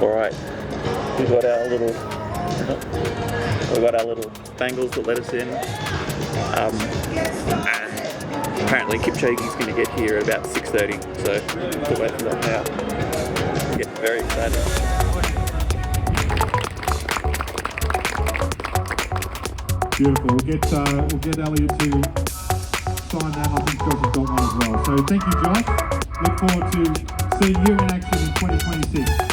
Alright, we've got our little bangles that let us in. And apparently Kipchoge's going to get here at about 6:30, so we'll wait for that now. Getting very excited. Beautiful. We'll get Eliud to sign that. I think Josh has got one as well. So thank you, Josh. Look forward to seeing you in action in 2026.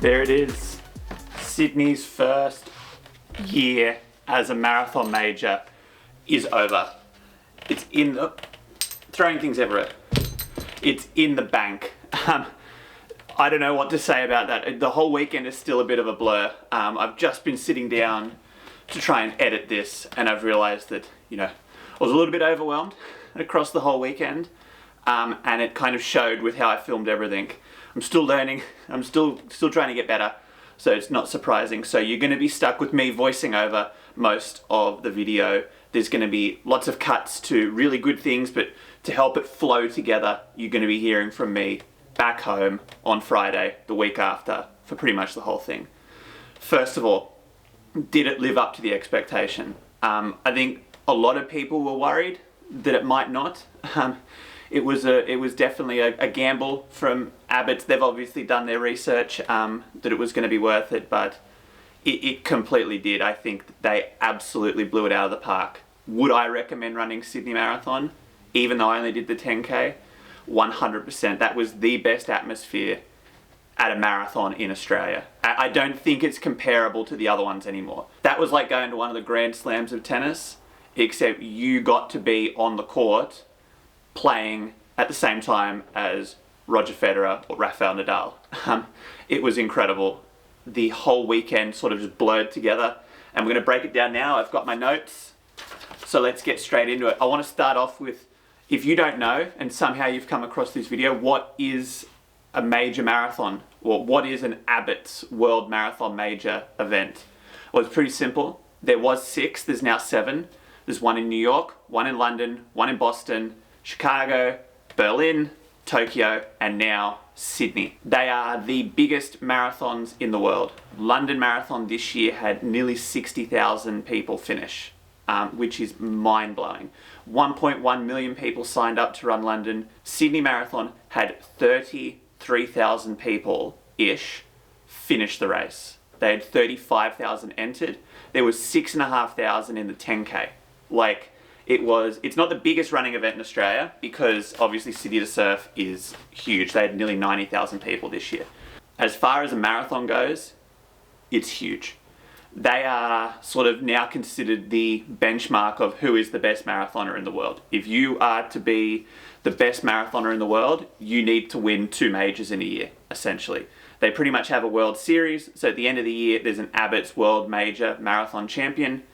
There it is. Sydney's first year as a marathon major is over. It's in the... throwing things everywhere. It's in the bank. I don't know what to say about that. The whole weekend is still a bit of a blur. I've just been sitting down to try and edit this, and I've realized that, you know, I was a little bit overwhelmed across the whole weekend, and it kind of showed with how I filmed everything. I'm still learning. I'm still trying to get better, so it's not surprising. So you're going to be stuck with me voicing over most of the video. There's going to be lots of cuts to really good things, but to help it flow together, you're going to be hearing from me back home on Friday, the week after, for pretty much the whole thing. First of all, did it live up to the expectation? I think a lot of people were worried that it might not. It was definitely a gamble from Abbott. They've obviously done their research that it was going to be worth it, but it completely did. I think they absolutely blew it out of the park. Would I recommend running Sydney Marathon, even though I only did the 10K? 100%. That was the best atmosphere at a marathon in Australia. I don't think it's comparable to the other ones anymore. That was like going to one of the Grand Slams of tennis, except you got to be on the court playing at the same time as Roger Federer or Rafael Nadal. It was incredible. The whole weekend sort of just blurred together, and we're going to break it down now. I've got my notes, so let's get straight into it. I want to start off with, if you don't know and somehow you've come across this video, what is a major marathon? Or what is an Abbott's World Marathon Major event? Well, it's pretty simple. There was 6, there's now 7. There's one in New York, one in London, one in Boston, Chicago, Berlin, Tokyo, and now Sydney. They are the biggest marathons in the world. London Marathon this year had nearly 60,000 people finish, which is mind-blowing. 1.1 million people signed up to run London. Sydney Marathon had 33,000 people-ish finish the race. They had 35,000 entered. There was 6,500 in the 10K. Like, it's not the biggest running event in Australia because obviously City to Surf is huge. They had nearly 90,000 people this year. As far as a marathon goes, it's huge. They are sort of now considered the benchmark of who is the best marathoner in the world. If you are to be the best marathoner in the world, you need to win 2 majors in a year, essentially. They pretty much have a World Series, so at the end of the year, there's an Abbott's World Major Marathon Champion.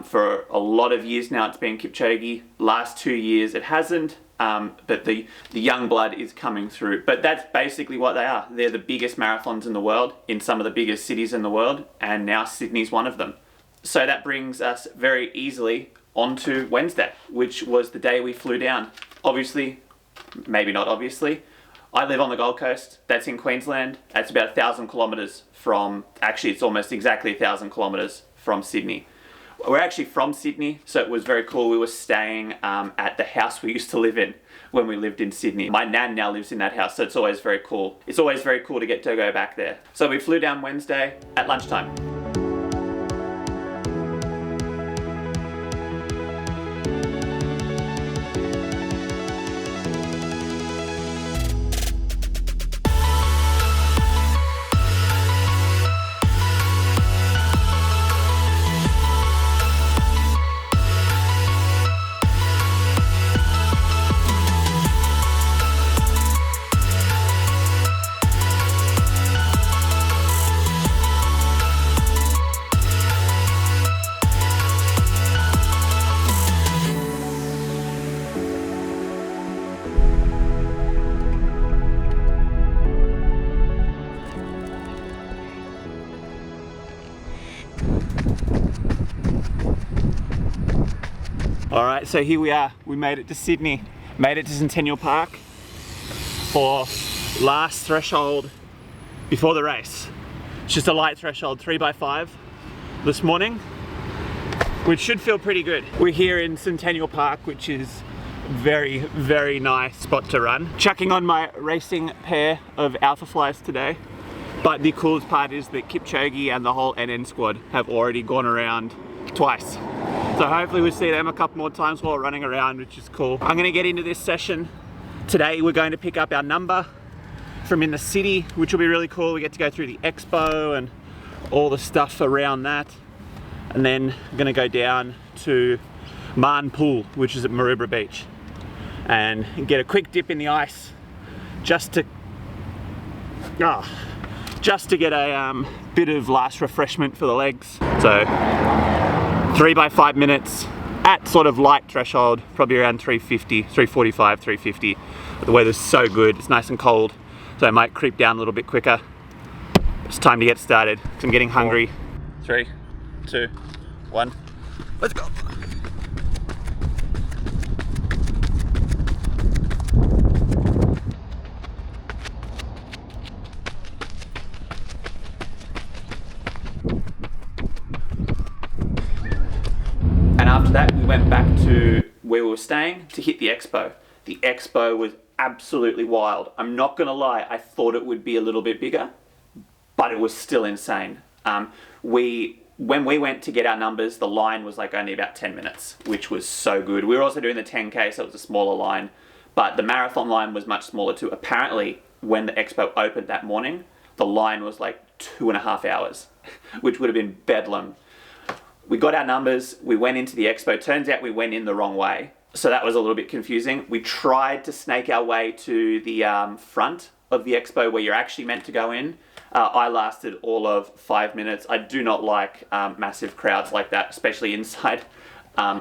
For a lot of years now, it's been Kipchoge. Last 2 years, it hasn't, but the young blood is coming through. But that's basically what they are. They're the biggest marathons in the world, in some of the biggest cities in the world, and now Sydney's one of them. So that brings us very easily onto Wednesday, which was the day we flew down. Obviously, maybe not obviously, I live on the Gold Coast. That's in Queensland. That's about 1,000 kilometres from, actually it's almost exactly 1,000 kilometres from Sydney. We're actually from Sydney, so it was very cool. We were staying at the house we used to live in when we lived in Sydney. My nan now lives in that house, so it's always very cool. It's always very cool to get to go back there. So we flew down Wednesday at lunchtime. Alright, so here we are. We made it to Sydney, made it to Centennial Park for last threshold before the race. It's just a light threshold, 3x5 this morning, which should feel pretty good. We're here in Centennial Park, which is very, very nice spot to run. Chucking on my racing pair of Alpha Flies today. But the coolest part is that Kipchoge and the whole NN squad have already gone around twice. So hopefully we'll see them a couple more times while running around, which is cool. I'm gonna get into this session. Today we're going to pick up our number from in the city, which will be really cool. We get to go through the Expo and all the stuff around that. And then I'm gonna go down to Marn Pool, which is at Harbour Beach, and get a quick dip in the ice just to get a bit of last refreshment for the legs. So 3x5 minutes at sort of light threshold, probably around 350, 345, 350. But the weather's so good, it's nice and cold, so I might creep down a little bit quicker. It's time to get started, because I'm getting hungry. 3, 2, 1, let's go. And after that, we went back to where we were staying to hit the Expo. The Expo was absolutely wild. I'm not gonna lie, I thought it would be a little bit bigger, but it was still insane. When we went to get our numbers, the line was like only about 10 minutes, which was so good. We were also doing the 10K, so it was a smaller line, but the marathon line was much smaller too. Apparently, when the Expo opened that morning, the line was like 2.5 hours, which would have been bedlam. We got our numbers, we went into the Expo. Turns out we went in the wrong way, so that was a little bit confusing. We tried to snake our way to the front of the Expo where you're actually meant to go in. I lasted all of 5 minutes. I do not like massive crowds like that, especially inside.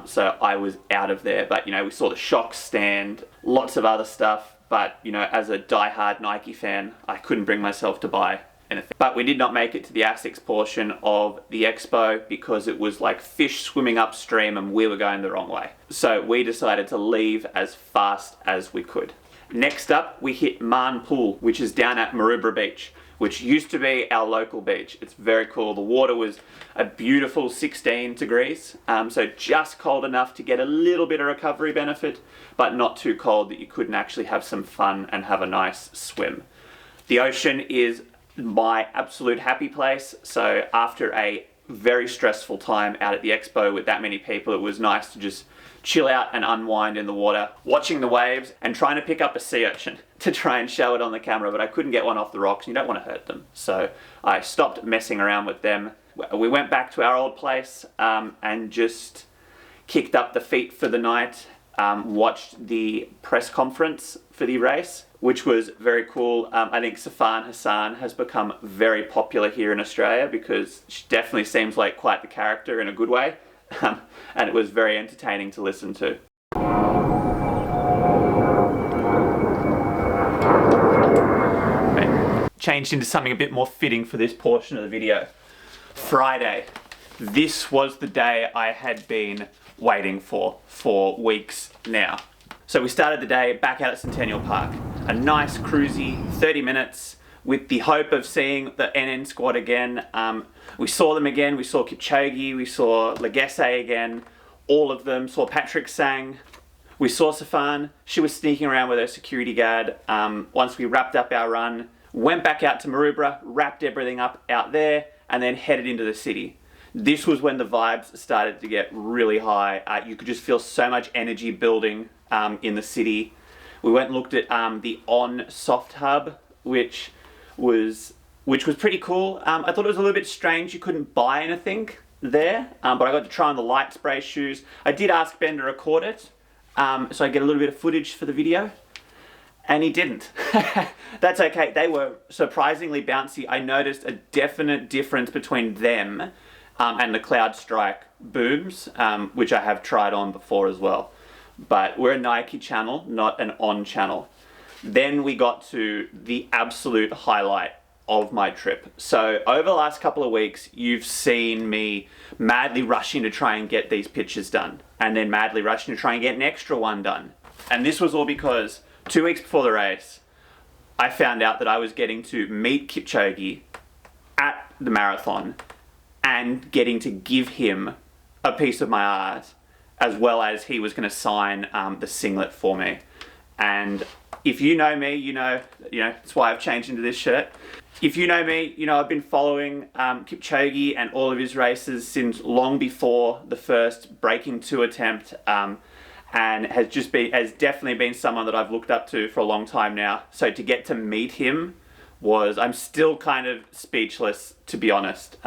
So I was out of there, but you know, we saw the Shock stand, lots of other stuff, but you know, as a die-hard Nike fan, I couldn't bring myself to buy anything. But we did not make it to the ASICS portion of the Expo because it was like fish swimming upstream and we were going the wrong way. So we decided to leave as fast as we could. Next up, we hit Marn Pool, which is down at Harbour Beach, which used to be our local beach. It's very cool. The water was a beautiful 16 degrees, so just cold enough to get a little bit of recovery benefit, but not too cold that you couldn't actually have some fun and have a nice swim. The ocean is my absolute happy place, so after a very stressful time out at the Expo with that many people, it was nice to just chill out and unwind in the water, watching the waves and trying to pick up a sea urchin to try and show it on the camera, but I couldn't get one off the rocks. You don't want to hurt them, so I stopped messing around with them. We went back to our old place and just kicked up the feet for the night, watched the press conference for the race, which was very cool. I think Safan Hassan has become very popular here in Australia because she definitely seems like quite the character in a good way. And it was very entertaining to listen to. Okay. Changed into something a bit more fitting for this portion of the video. Friday. This was the day I had been waiting for weeks now. So we started the day back out at Centennial Park. A nice cruisy 30 minutes. with the hope of seeing the NN squad again. We saw them again. We saw Kipchoge, we saw Legesse again, all of them. Saw Patrick Sang. We saw Safan. She was sneaking around with her security guard. Once we wrapped up our run, went back out to Maroubra, wrapped everything up out there, and then headed into the city. This was when the vibes started to get really high. You could just feel so much energy building in the city. We went and looked at the On Soft Hub, which was pretty cool. I thought it was a little bit strange. You couldn't buy anything there, but I got to try on the light spray shoes. I did ask Ben to record it, so I get a little bit of footage for the video, and he didn't. That's okay. They were surprisingly bouncy. I noticed a definite difference between them and the Cloud Strike booms, which I have tried on before as well. But we're a Nike channel, not an On channel. Then we got to the absolute highlight of my trip. So over the last couple of weeks, you've seen me madly rushing to try and get these pictures done, and then madly rushing to try and get an extra one done. And this was all because 2 weeks before the race, I found out that I was getting to meet Kipchoge at the marathon and getting to give him a piece of my art, as well as he was going to sign the singlet for me. And if you know me, you know that's why I've changed into this shirt. If you know me, you know I've been following Kipchoge and all of his races since long before the first Breaking 2 attempt, and has definitely been someone that I've looked up to for a long time now. So to get to meet him I'm still kind of speechless, to be honest.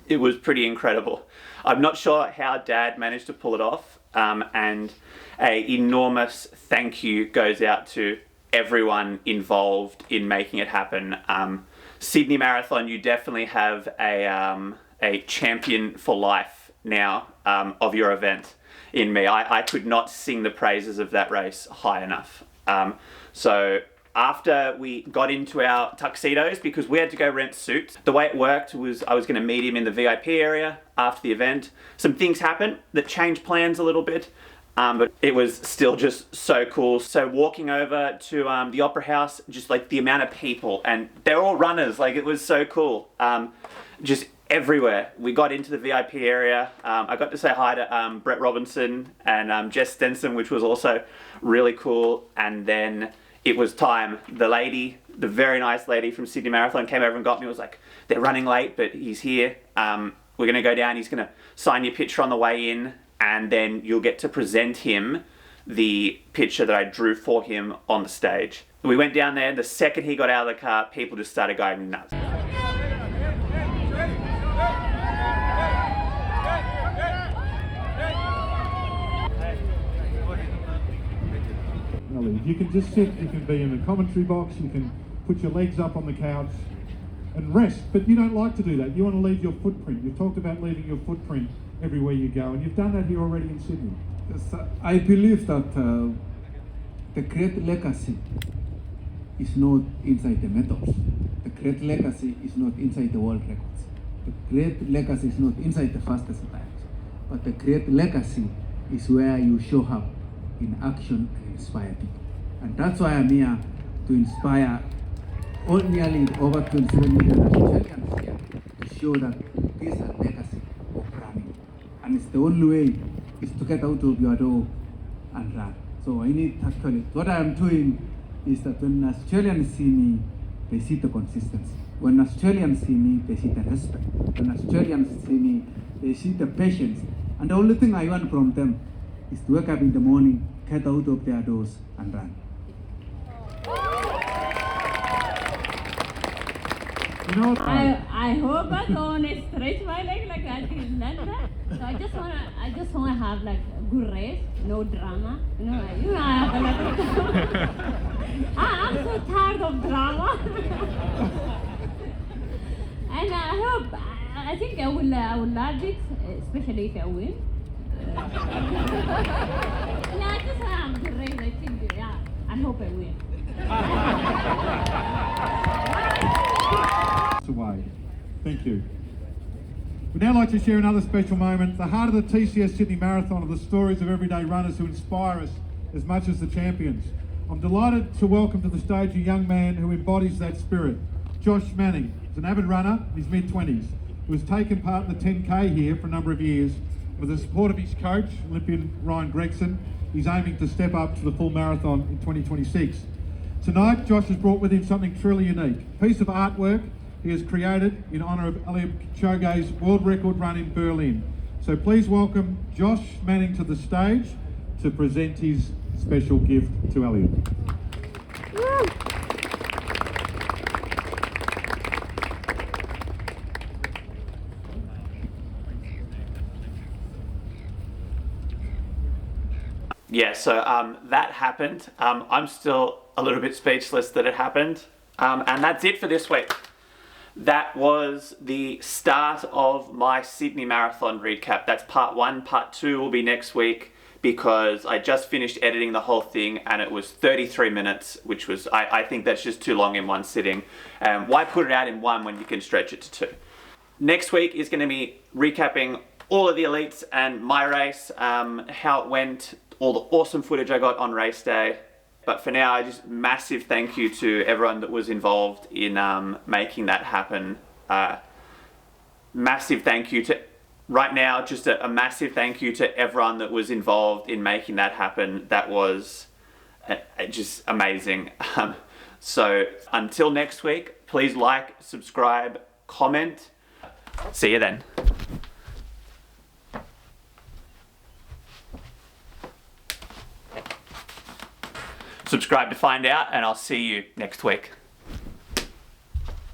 It was pretty incredible. I'm not sure how Dad managed to pull it off, and an enormous thank you goes out to everyone involved in making it happen. Sydney Marathon, you definitely have a champion for life now of your event in me. I could not sing the praises of that race high enough. So after we got into our tuxedos, because we had to go rent suits, the way it worked was I was going to meet him in the VIP area after the event. Some things happened that changed plans a little bit, but it was still just so cool. So walking over to the Opera House, just like the amount of people, and they're all runners, like it was so cool. Just everywhere. We got into the VIP area. I got to say hi to Brett Robinson and Jess Stenson, which was also really cool. And then it was time. The very nice lady from Sydney Marathon came over and got me. Was like, they're running late, but he's here. We're going to go down. He's going to sign your picture on the way in, and then you'll get to present him the picture that I drew for him on the stage. We went down there. The second he got out of the car, people just started going nuts. You can just sit, you can be in the commentary box, you can put your legs up on the couch and rest, but you don't like to do that. You want to leave your footprint. You've talked about leaving your footprint everywhere you go, and you've done that here already in Sydney. Yes, I believe that the great legacy is not inside the medals. The great legacy is not inside the world records. The great legacy is not inside the fastest times. But the great legacy is where you show up in action and inspire people. And that's why I'm here to inspire all nearly over 27 million Australians here to show that this is a legacy of running. And it's the only way is to get out of your door and run. So I need actually, what I am doing is that when Australians see me, they see the consistency. When Australians see me, they see the respect. When Australians see me, they see the patience. And the only thing I want from them is to wake up in the morning, get out of their doors and run. You know, I hope I don't stretch my leg like I did that. So I just wanna have like a good race, no drama. I have a lot of I'm so tired of drama. And I think I will love it, especially if I win. I just want to have a good race. I think, I hope I win. away. Thank you. We'd now like to share another special moment. The heart of the TCS Sydney Marathon are the stories of everyday runners who inspire us as much as the champions. I'm delighted to welcome to the stage a young man who embodies that spirit. Josh Manning is an avid runner in his mid-20s who has taken part in the 10K here for a number of years. With the support of his coach, Olympian Ryan Gregson, he's aiming to step up to the full marathon in 2026. Tonight, Josh has brought with him something truly unique, a piece of artwork he has created in honour of Eliud Kipchoge's world record run in Berlin. So please welcome Josh Manning to the stage to present his special gift to Eliud. Yeah, so that happened. I'm still a little bit speechless that it happened. And that's it for this week. That was the start of my Sydney Marathon recap. That's part 1. Part 2 will be next week because I just finished editing the whole thing and it was 33 minutes, which was, I think that's just too long in one sitting. Why put it out in one when you can stretch it to 2? Next week is going to be recapping all of the elites and my race, how it went, all the awesome footage I got on race day. But for now, just massive thank you to everyone that was involved in making that happen. Massive thank you to, right now, just a massive thank you to everyone that was involved in making that happen. That was just amazing. So until next week, please like, subscribe, comment. See you then. Subscribe to find out, and I'll see you next week.